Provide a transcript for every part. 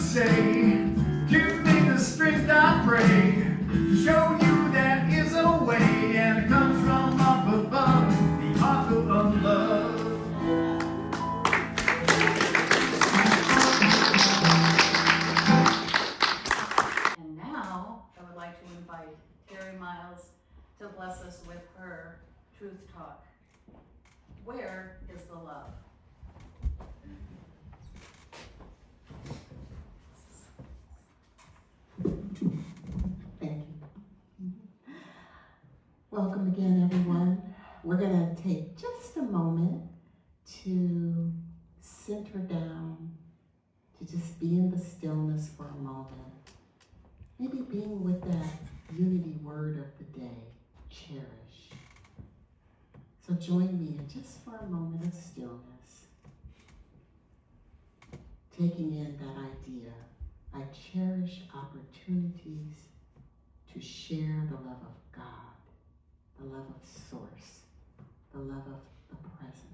say, give me the strength I pray, to show you that is a way, and it comes from up above, the author of love. And now, I would like to invite Terri Miles to bless us with her Truth Talk. Where is the love? Thank you. Welcome again, everyone. We're going to take just a moment to center down, to just be in the stillness for a moment. Maybe being with that unity word of the day, cherish. So join me in just for a moment of stillness, taking in that idea. I cherish opportunities to share the love of God, the love of Source, the love of the presence.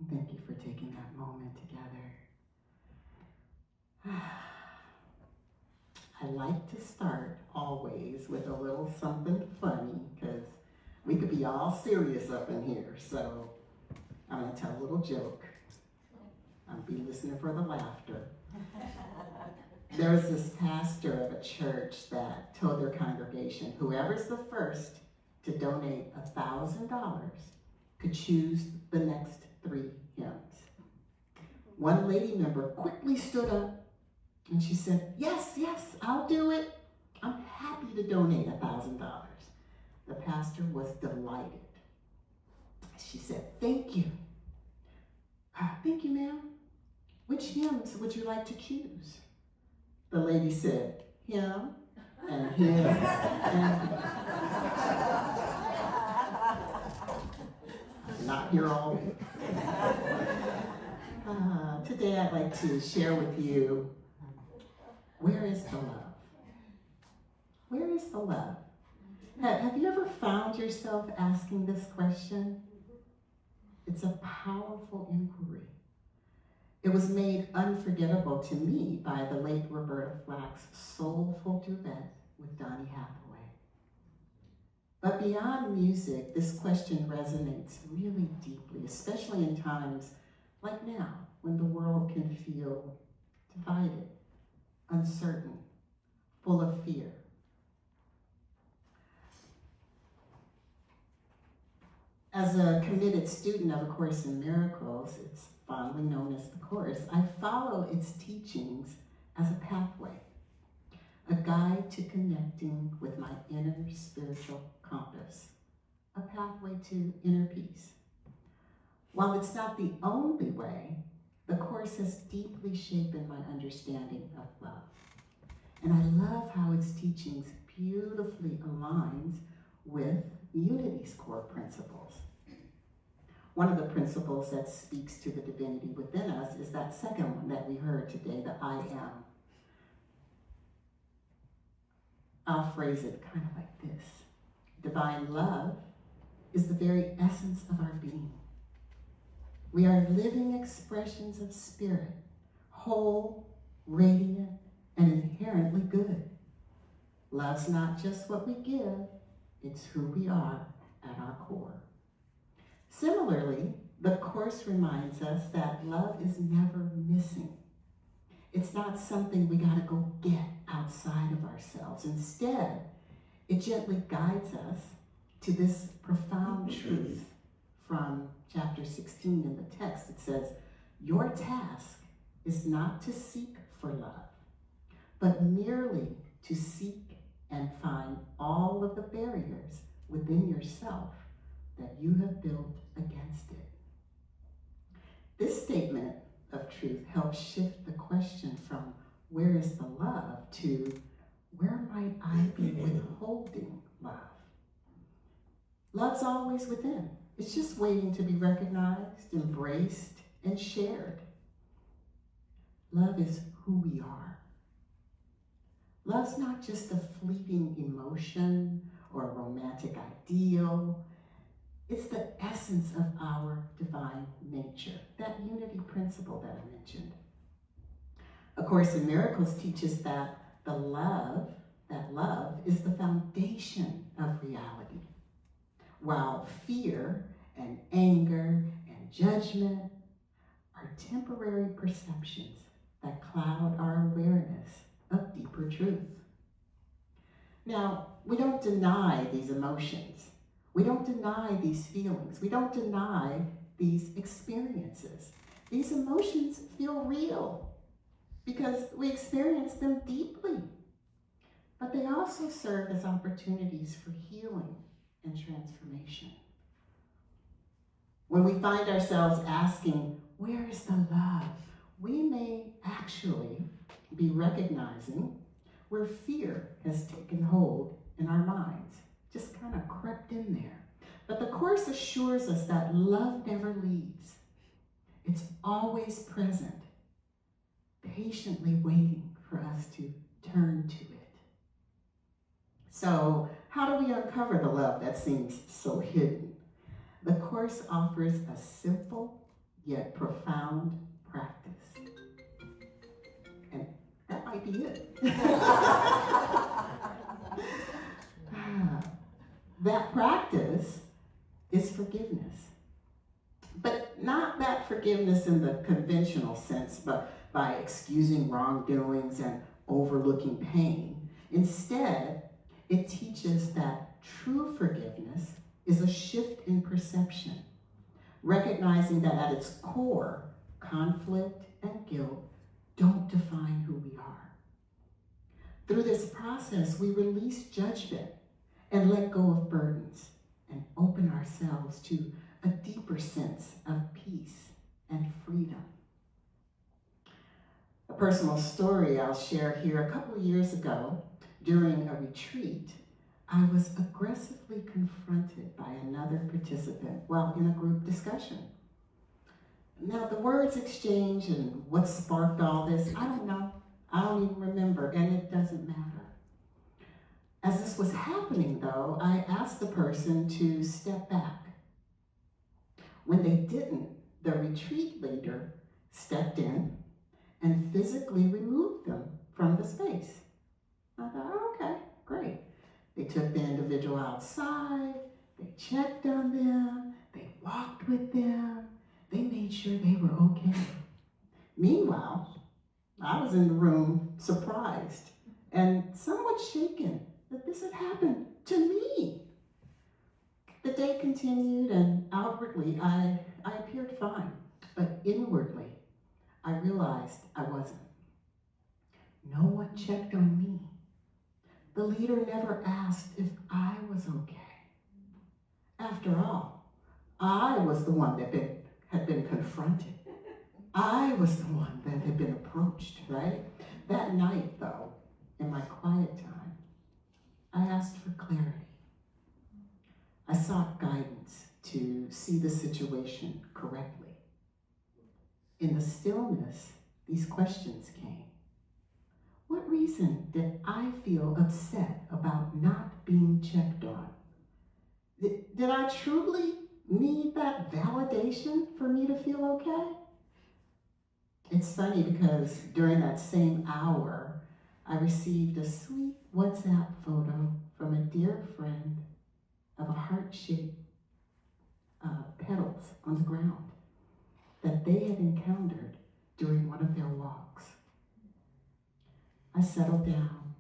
Thank you for taking that moment together. I like to start always with a little something funny, because we could be all serious up in here. So I'm going to tell a little joke. I'll be listening for the laughter. There was this pastor of a church that told their congregation, whoever's the first to donate $1,000 could choose the next 3 hymns. One lady member quickly stood up and she said, yes, I'll do it. I'm happy to donate $1,000. The pastor was delighted. She said, thank you. Thank you, ma'am. Which hymns would you like to choose? The lady said, him and him and not here all week. Today I'd like to share with you, where is the love? Where is the love? Have you ever found yourself asking this question? It's a powerful inquiry. It was made unforgettable to me by the late Roberta Flack's soulful duet with Donny Hathaway. But beyond music, this question resonates really deeply, especially in times like now, when the world can feel divided, uncertain, full of fear. As a committed student of A Course in Miracles, it's fondly known as the Course, I follow its teachings as a pathway, a guide to connecting with my inner spiritual compass, a pathway to inner peace. While it's not the only way, the Course has deeply shaped my understanding of love. And I love how its teachings beautifully aligns with Unity's core principles. One of the principles that speaks to the divinity within us is that second one that we heard today, the I am. I'll phrase it kind of like this. Divine love is the very essence of our being. We are living expressions of spirit, whole, radiant, and inherently good. Love's not just what we give, it's who we are at our core. Similarly, the Course reminds us that love is never missing. It's not something we gotta go get outside of ourselves. Instead, it gently guides us to this profound truth from chapter 16 in the text. It says, "Your task is not to seek for love, but merely to seek and find all of the barriers within yourself that you have built against it." This statement of truth helps shift the question from where is the love to where might I be withholding love? Love's always within. It's just waiting to be recognized, embraced, and shared. Love is who we are. Love's not just a fleeting emotion or a romantic ideal. It's the essence of our divine nature, that unity principle that I mentioned. A Course in Miracles teaches that love is the foundation of reality, while fear and anger and judgment are temporary perceptions that cloud our awareness of deeper truth. Now, we don't deny these emotions. We don't deny these feelings. We don't deny these experiences. These emotions feel real because we experience them deeply. But they also serve as opportunities for healing and transformation. When we find ourselves asking, where is the love? We may actually be recognizing where fear has taken hold in our minds, just kind of crept in there. But the Course assures us that love never leaves. It's always present, patiently waiting for us to turn to it. So, how do we uncover the love that seems so hidden? The Course offers a simple yet profound practice. And that might be it. That practice is forgiveness. But not that forgiveness in the conventional sense, but by excusing wrongdoings and overlooking pain. Instead, it teaches that true forgiveness is a shift in perception, recognizing that at its core, conflict and guilt don't define who we are. Through this process, we release judgment and let go of burdens and open ourselves to a deeper sense of peace and freedom. A personal story I'll share here. A couple of years ago, during a retreat, I was aggressively confronted by another participant while in a group discussion. Now, the words exchanged and what sparked all this, I don't know. I don't even remember, and it doesn't matter. As this was happening, though, I asked the person to step back. When they didn't, the retreat leader stepped in and physically removed them from the space. I thought, oh, okay, great. They took the individual outside, they checked on them, they walked with them, they made sure they were okay. Meanwhile, I was in the room surprised and somewhat shaken that this had happened to me. The day continued, and outwardly I appeared fine, but inwardly I realized I wasn't. No one checked on me. The leader never asked if I was okay. After all, I was the one that had been confronted. I was the one that had been approached, right? That night, though, in my quiet time, I asked for clarity. I sought guidance to see the situation correctly. In the stillness, these questions came. What reason did I feel upset about not being checked on? Did I truly need that validation for me to feel okay? It's funny because during that same hour, I received a sweet WhatsApp photo from a dear friend of a heart-shaped petals on the ground that they had encountered during one of their walks. I settled down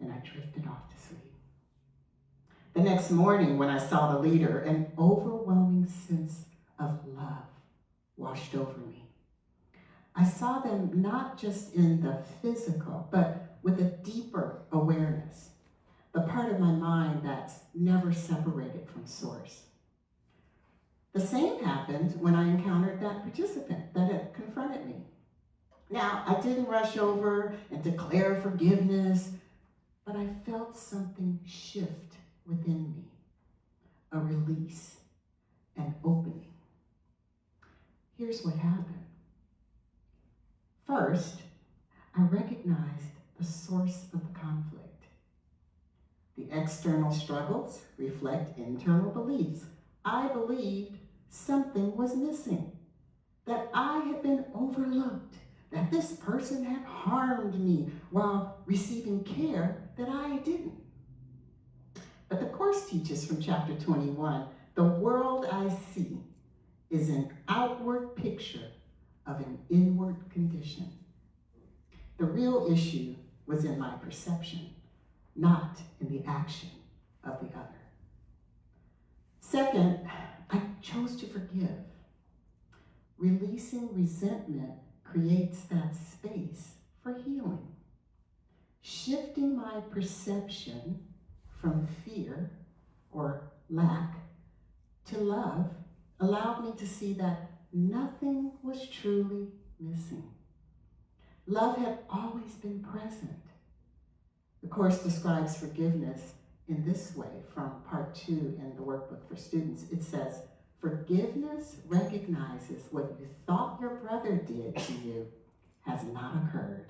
and I drifted off to sleep. The next morning when I saw the leader, an overwhelming sense of love washed over me. I saw them not just in the physical, but with a deeper awareness, the part of my mind that's never separated from source. The same happened when I encountered that participant that had confronted me. Now, I didn't rush over and declare forgiveness, but I felt something shift within me, a release, an opening. Here's what happened. First, I recognized the source of the conflict. The external struggles reflect internal beliefs. I believed something was missing, that I had been overlooked, that this person had harmed me while receiving care that I didn't. But the Course teaches from chapter 21, the world I see is an outward picture of an inward condition. The real issue was in my perception, not in the action of the other. Second, I chose to forgive. Releasing resentment creates that space for healing. Shifting my perception from fear or lack to love allowed me to see that nothing was truly missing. Love had always been present. The Course describes forgiveness in this way from part 2 in the workbook for students. It says, forgiveness recognizes what you thought your brother did to you has not occurred.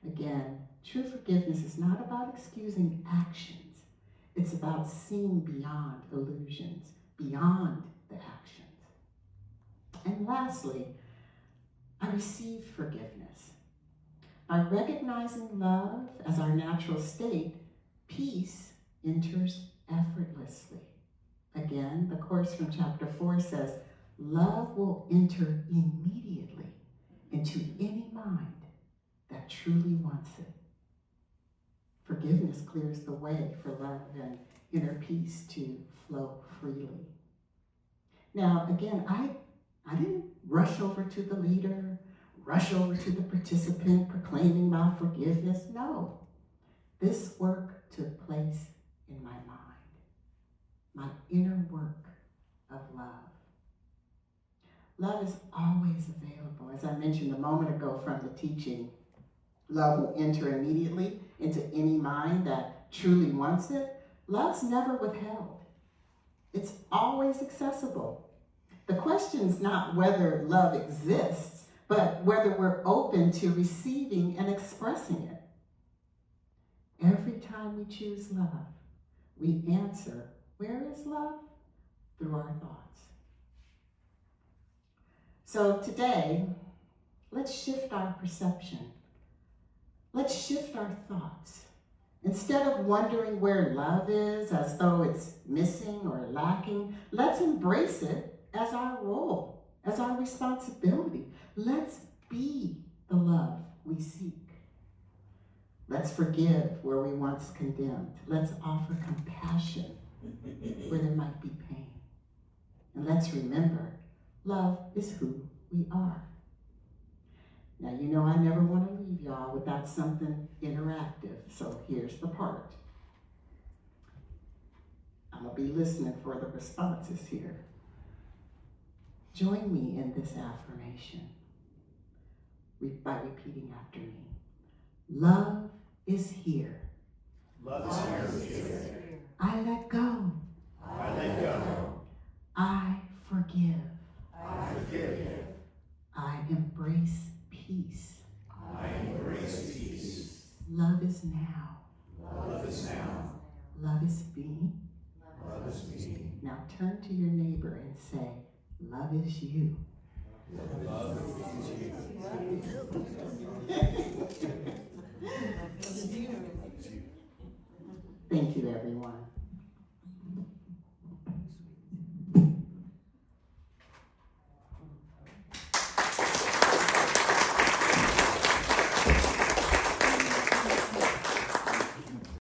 Again, true forgiveness is not about excusing actions. It's about seeing beyond illusions, beyond the actions. And lastly, I received forgiveness. By recognizing love as our natural state, peace enters effortlessly. Again, the Course from chapter 4 says, love will enter immediately into any mind that truly wants it. Forgiveness clears the way for love and inner peace to flow freely. Now, again, I didn't rush over to the leader, rush over to the participant proclaiming my forgiveness. No, this work took place in my mind, my inner work of love. Love is always available. As I mentioned a moment ago from the teaching, love will enter immediately into any mind that truly wants it. Love's never withheld. It's always accessible. The question is not whether love exists, but whether we're open to receiving and expressing it. Every time we choose love, we answer, where is love? Through our thoughts. So today, let's shift our perception. Let's shift our thoughts. Instead of wondering where love is as though it's missing or lacking, let's embrace it as our role, as our responsibility. Let's be the love we seek. Let's forgive where we once condemned. Let's offer compassion where there might be pain. And let's remember, love is who we are. Now, you know I never want to leave y'all without something interactive, so here's the part. I'm going to be listening for the responses here. Join me in this affirmation by repeating after me. Love is here. Love is here. I let go. I let go. I forgive. I forgive. I embrace peace. I embrace peace. Love is now. Love is now. Love is me. Love is me. Now turn to your neighbor and say, love is you. Love is you. Thank you, everyone.